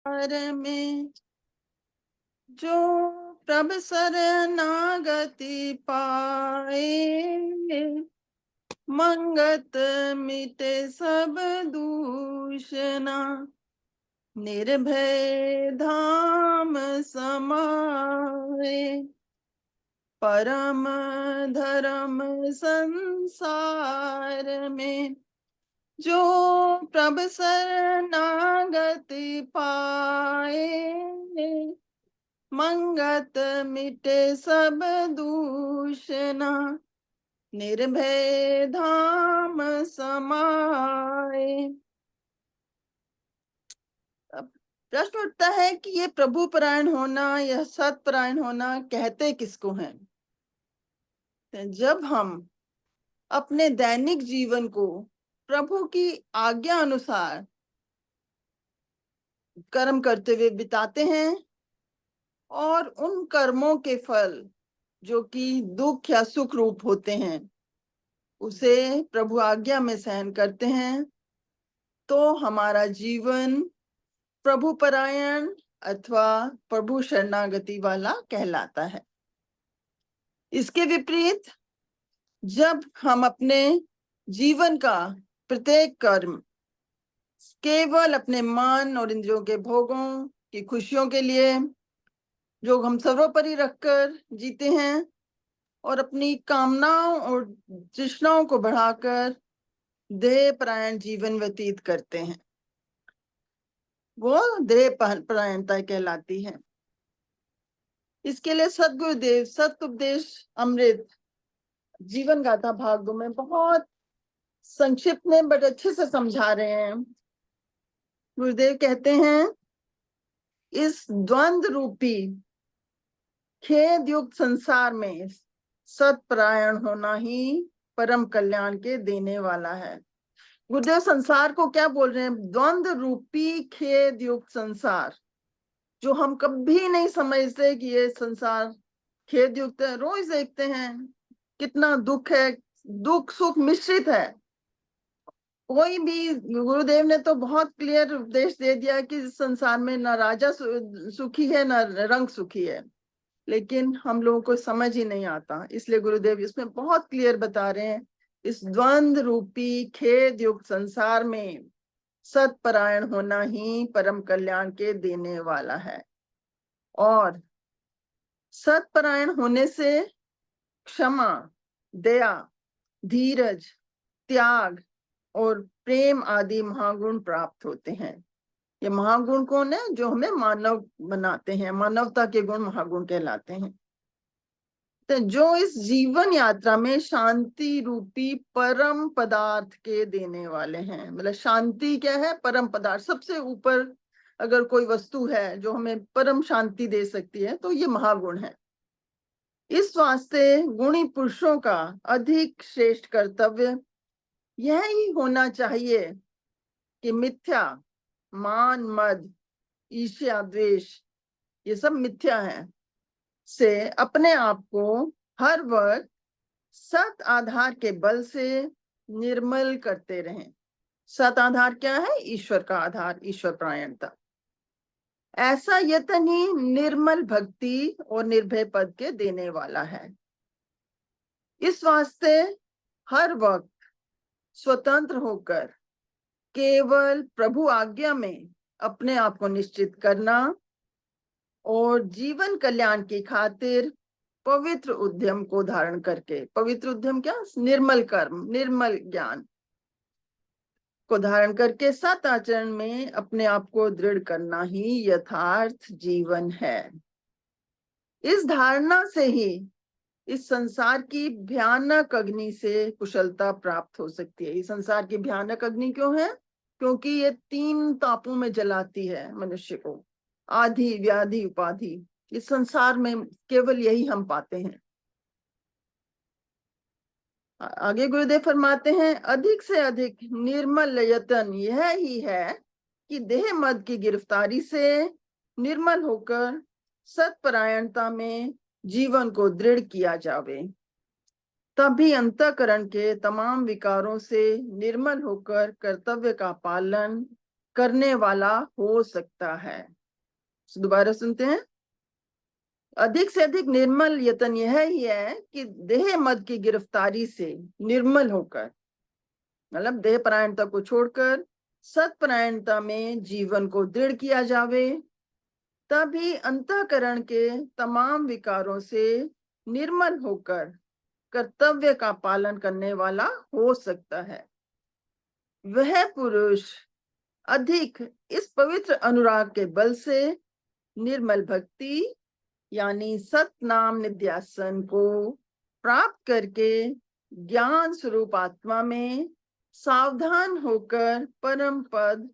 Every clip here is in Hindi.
में जो प्रभ शरणागति पाए, मंगत मिटे सब दूषणा, निर्भय धाम समाए। परम धर्म संसार में जो प्रभ शरणागति पाए, मंगत मिटे सब दूषणा, निर्भय धाम समाए। अब प्रश्न उठता है कि ये प्रभु परायण होना, यह सतपरायण होना कहते किसको हैं? जब हम अपने दैनिक जीवन को प्रभु की आज्ञा अनुसार कर्म करते हुए बिताते हैं और उन कर्मों के फल जो कि दुख या सुख रूप होते हैं उसे प्रभु आज्ञा में सहन करते हैं, तो हमारा जीवन प्रभु परायण अथवा प्रभु शरणागति वाला कहलाता है। इसके विपरीत जब हम अपने जीवन का प्रत्येक कर्म केवल अपने मन और इंद्रियों के भोगों की खुशियों के लिए, जो हम सर्वोपरि रखकर जीते हैं, और अपनी कामनाओं और तृष्णाओं को बढ़ाकर देह परायण जीवन व्यतीत करते हैं, वो देह परायणता कहलाती है। इसके लिए सदगुरुदेव सत्योपदेश अमृत जीवन गाथा भाग 2 में बहुत संक्षिप्त में बट अच्छे से समझा रहे हैं। गुरुदेव कहते हैं, इस द्वंद रूपी खेद युक्त संसार में सतपरायण होना ही परम कल्याण के देने वाला है। गुरुदेव संसार को क्या बोल रहे हैं? द्वंद रूपी खेद युक्त संसार, जो हम कभी नहीं समझते कि ये संसार खेद युक्त है। रोज देखते हैं कितना दुख है, दुख सुख मिश्रित है। कोई भी, गुरुदेव ने तो बहुत क्लियर उपदेश दे दिया कि इस संसार में न राजा सुखी है न रंग सुखी है, लेकिन हम लोगों को समझ ही नहीं आता। इसलिए गुरुदेव इसमें बहुत क्लियर बता रहे हैं, इस द्वंद रूपी खेद युक्त संसार में सतपरायण होना ही परम कल्याण के देने वाला है। और सतपरायण होने से क्षमा, दया, धीरज, त्याग और प्रेम आदि महागुण प्राप्त होते हैं। ये महागुण कौन है? जो हमें मानव बनाते हैं, मानवता के गुण महागुण कहलाते हैं। तो जो इस जीवन यात्रा में शांति रूपी परम पदार्थ के देने वाले हैं। मतलब शांति क्या है? परम पदार्थ। सबसे ऊपर अगर कोई वस्तु है जो हमें परम शांति दे सकती है तो ये महागुण है। इस वास्ते गुणी पुरुषों का अधिक श्रेष्ठ कर्तव्य यह ही होना चाहिए कि मिथ्या, मान, मद, ईर्ष्या, द्वेष, ये सब मिथ्या है, से अपने आप को हर वक्त सत आधार के बल से निर्मल करते रहें। सत आधार क्या है? ईश्वर का आधार, ईश्वर परायणता। ऐसा यतन ही निर्मल भक्ति और निर्भय पद के देने वाला है। इस वास्ते हर वक्त स्वतंत्र होकर केवल प्रभु आज्ञा में अपने आप को निश्चित करना और जीवन कल्याण की खातिर पवित्र उद्यम को धारण करके, पवित्र उद्यम क्या? निर्मल कर्म, निर्मल ज्ञान को धारण करके सत आचरण में अपने आप को दृढ़ करना ही यथार्थ जीवन है। इस धारणा से ही इस संसार की भयानक अग्नि से कुशलता प्राप्त हो सकती है। इस संसार की भयानक अग्नि क्यों है? क्योंकि ये 3 तापों में जलाती है मनुष्य को, आधि, व्याधि, उपाधि। इस संसार में केवल यही हम पाते हैं। आगे गुरुदेव फरमाते हैं, अधिक से अधिक निर्मल यतन यह ही है कि देह मद की गिरफ्तारी से निर्मल होकर सतपरायणता में जीवन को दृढ़ किया जावे। तभी अंतःकरण के तमाम विकारों से निर्मल होकर कर्तव्य का पालन करने वाला हो सकता है। दोबारा सुनते हैं। अधिक से अधिक निर्मल यतन यह ही है कि देह मद की गिरफ्तारी से निर्मल होकर, मतलब देह परायणता को छोड़कर सत्परायणता में जीवन को दृढ़ किया जावे, तभी अंतःकरण के तमाम विकारों से निर्मल होकर कर्तव्य का पालन करने वाला हो सकता है। वह पुरुष अधिक इस पवित्र अनुराग के बल से निर्मल भक्ति यानी सतनाम निध्यासन को प्राप्त करके ज्ञान स्वरूप आत्मा में सावधान होकर परम पद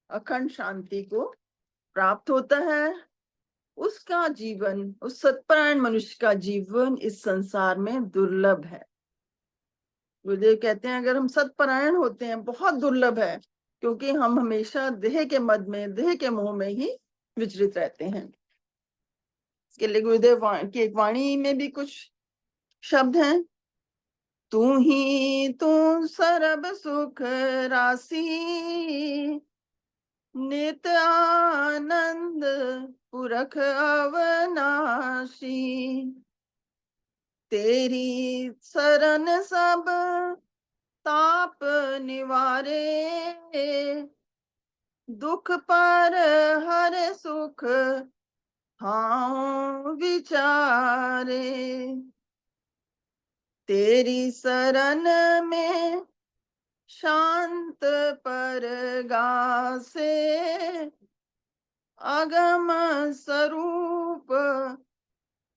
अखंड शांति को प्राप्त होता है। उसका जीवन, उस सत्परायण मनुष्य का जीवन इस संसार में दुर्लभ है। गुरुदेव कहते हैं अगर हम सत्परायण होते हैं, बहुत दुर्लभ है, क्योंकि हम हमेशा देह के मद में, देह के मोह में ही विचरित रहते हैं। इसके लिए गुरुदेव की एक वाणी में भी कुछ शब्द हैं। तू ही तू सर्व सुख राशि, नित आनंद पुरख अवनाशी, तेरी शरण सब ताप निवारे, दुख पर हर सुख हाँ विचारे, तेरी शरण में शांत पर गासे, अगम स्वरूप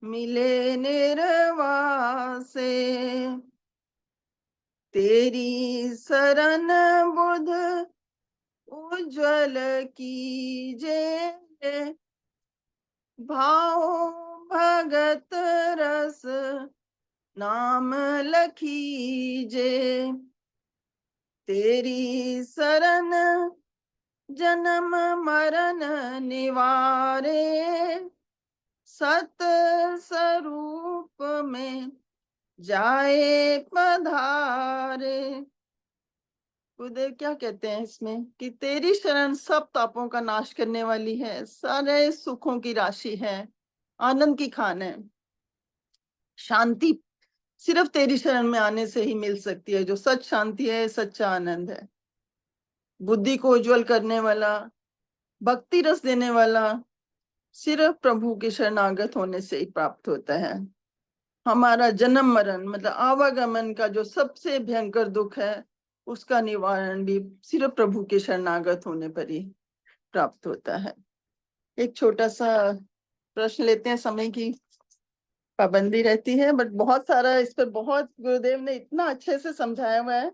मिले निर्वासे, तेरी शरण बुध उज्ज्वल कीजे, भाव भगत रस नाम लखीजे, तेरी शरण जन्म मरण निवारे, सत स्वरूप में जाए पधारे। गुरुदेव क्या कहते हैं इसमें कि तेरी शरण सब तापों का नाश करने वाली है, सारे सुखों की राशि है, आनंद की खान है। शांति सिर्फ तेरी शरण में आने से ही मिल सकती है, जो सच शांति है, सच्चा आनंद है। बुद्धि को उज्जवल करने वाला, भक्ति रस देने वाला सिर्फ प्रभु के शरणागत होने से ही प्राप्त होता है। हमारा जन्म मरण मतलब आवागमन का जो सबसे भयंकर दुख है, उसका निवारण भी सिर्फ प्रभु के शरणागत होने पर ही प्राप्त होता है। एक छोटा सा प्रश्न लेते हैं, समय की पाबंदी रहती है, बट बहुत सारा इस पर बहुत गुरुदेव ने इतना अच्छे से समझाया हुआ है।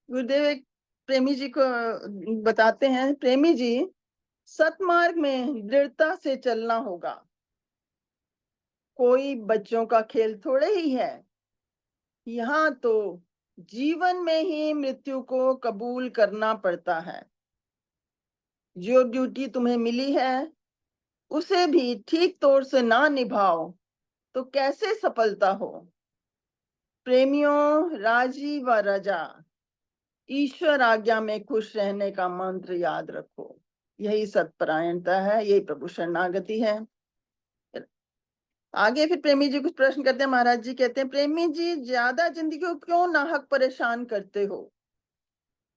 गुरुदेव एक प्रेमी जी को बताते हैं, प्रेमी जी सतमार्ग में दृढ़ता से चलना होगा, कोई बच्चों का खेल थोड़े ही है। यहाँ तो जीवन में ही मृत्यु को कबूल करना पड़ता है। जो ड्यूटी तुम्हें मिली है उसे भी ठीक तौर से ना निभाओ तो कैसे सफलता हो। प्रेमियों, राजी व रजा, ईश्वर आज्ञा में खुश रहने का मंत्र याद रखो। यही सत्परायणता है, यही प्रभु शरणागति है। आगे फिर प्रेमी जी कुछ प्रश्न करते हैं। महाराज जी कहते हैं, प्रेमी जी ज्यादा जिंदगी को क्यों नाहक परेशान करते हो?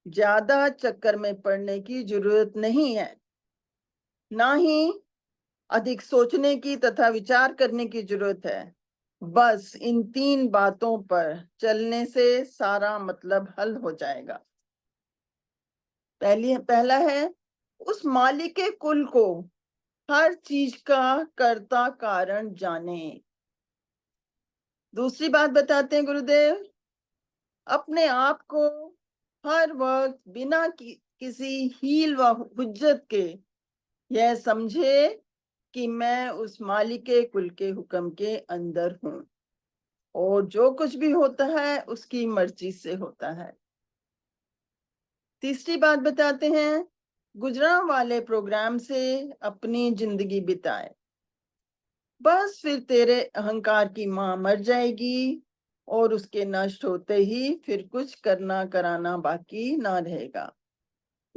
ज्यादा चक्कर में पड़ने की जरूरत नहीं है, ना ही अधिक सोचने की तथा विचार करने की जरूरत है। बस इन 3 बातों पर चलने से सारा मतलब हल हो जाएगा। पहला है उस मालिक के कुल को हर चीज का कर्ता कारण जाने। दूसरी बात बताते हैं गुरुदेव, अपने आप को हर वक्त बिना किसी हील व हुज्जत के यह समझे कि मैं उस मालिक के कुल के हुक्म के अंदर हूं और जो कुछ भी होता है उसकी मर्जी से होता है। तीसरी बात बताते हैं, गुजरां वाले प्रोग्राम से अपनी जिंदगी बिताए, बस फिर तेरे अहंकार की मां मर जाएगी और उसके नष्ट होते ही फिर कुछ करना कराना बाकी ना रहेगा।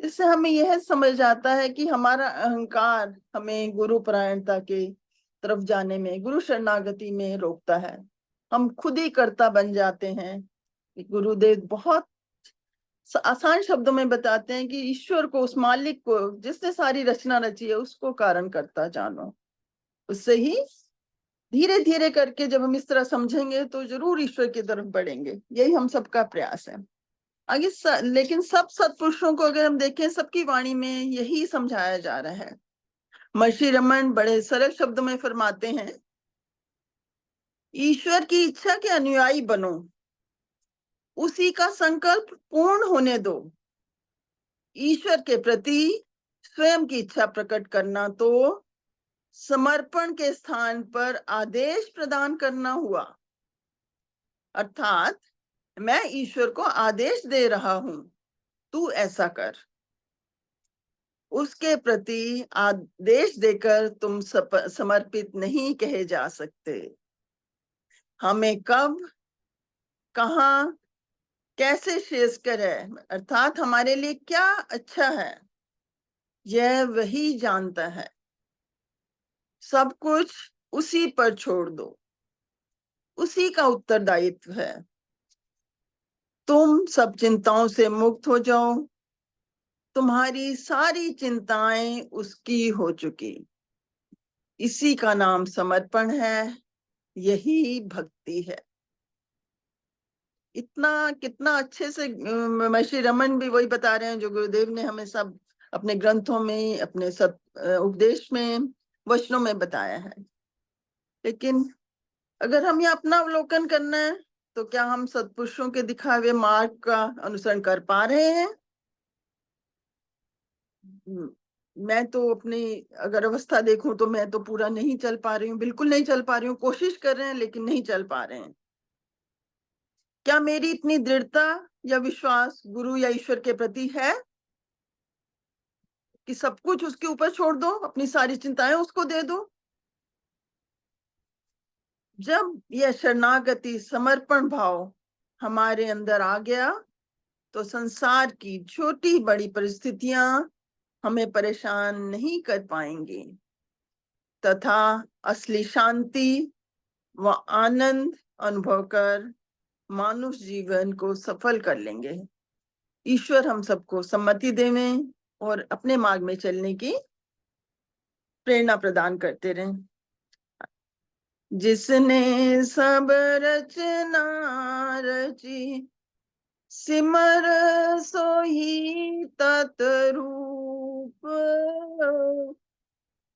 इससे हमें यह समझ आता है कि हमारा अहंकार हमें गुरु परायणता के तरफ जाने में, गुरु शरणागति में रोकता है। हम खुद ही कर्ता बन जाते हैं। गुरुदेव बहुत आसान शब्दों में बताते हैं कि ईश्वर को, उस मालिक को जिसने सारी रचना रची है, उसको कारण करता जानो। उससे ही धीरे धीरे करके जब हम इस तरह समझेंगे तो जरूर ईश्वर की तरफ बढ़ेंगे। यही हम सबका प्रयास है आगे। लेकिन सब सत्पुरुषों को अगर हम देखें, सबकी वाणी में यही समझाया जा रहा है। महर्षि रमन बड़े सरल शब्दों में फरमाते हैं, ईश्वर की इच्छा के अनुयायी बनो, उसी का संकल्प पूर्ण होने दो। ईश्वर के प्रति स्वयं की इच्छा प्रकट करना तो समर्पण के स्थान पर आदेश प्रदान करना हुआ। अर्थात मैं ईश्वर को आदेश दे रहा हूं, तू ऐसा कर। उसके प्रति आदेश देकर तुम समर्पित नहीं कहे जा सकते। हमें कब, कहाँ, कैसे श्रेयस्कर है, अर्थात हमारे लिए क्या अच्छा है, यह वही जानता है। सब कुछ उसी पर छोड़ दो, उसी का उत्तरदायित्व है। तुम सब चिंताओं से मुक्त हो जाओ, तुम्हारी सारी चिंताएं उसकी हो चुकी। इसी का नाम समर्पण है, यही भक्ति है। इतना कितना अच्छे से महर्षि रमन भी वही बता रहे हैं जो गुरुदेव ने हमें सब अपने ग्रंथों में, अपने उपदेश में, वचनों में बताया है। लेकिन अगर हम ये अपना अवलोकन करना है तो क्या हम सत्पुरुषों के दिखाए मार्ग का अनुसरण कर पा रहे हैं? मैं तो अपनी अगर अवस्था देखूं तो मैं तो पूरा नहीं चल पा रही हूँ, बिल्कुल नहीं चल पा रही हूँ। कोशिश कर रहे हैं लेकिन नहीं चल पा रहे हैं। क्या मेरी इतनी दृढ़ता या विश्वास गुरु या ईश्वर के प्रति है कि सब कुछ उसके ऊपर छोड़ दो, अपनी सारी चिंताएं उसको दे दो? जब यह शरणागति, समर्पण भाव हमारे अंदर आ गया तो संसार की छोटी बड़ी परिस्थितियां हमें परेशान नहीं कर पाएंगी, तथा असली शांति व आनंद अनुभव कर मानुष जीवन को सफल कर लेंगे। ईश्वर हम सबको सम्मति देवें और अपने मार्ग में चलने की प्रेरणा प्रदान करते रहें। जिसने सब रचना रची, सिमर सोही तत्रूप,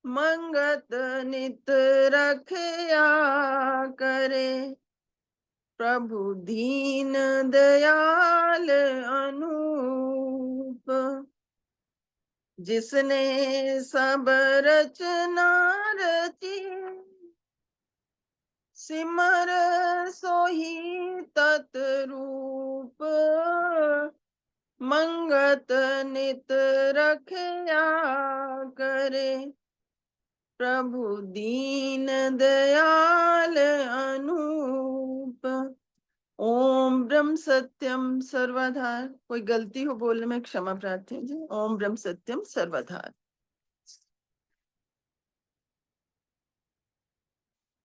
मंगत नित रखया करे, प्रभु दीन दयाल अनूप। जिसने सब रचना रची, सिमर सोही तत्रूप, मंगत नित रखया करे, प्रभु दीन दयाल अनूप। ओम ब्रह्म सत्यम सर्वधार। कोई गलती हो बोलने में क्षमा प्रार्थी जी। ओम ब्रह्म सत्यम सर्वधार।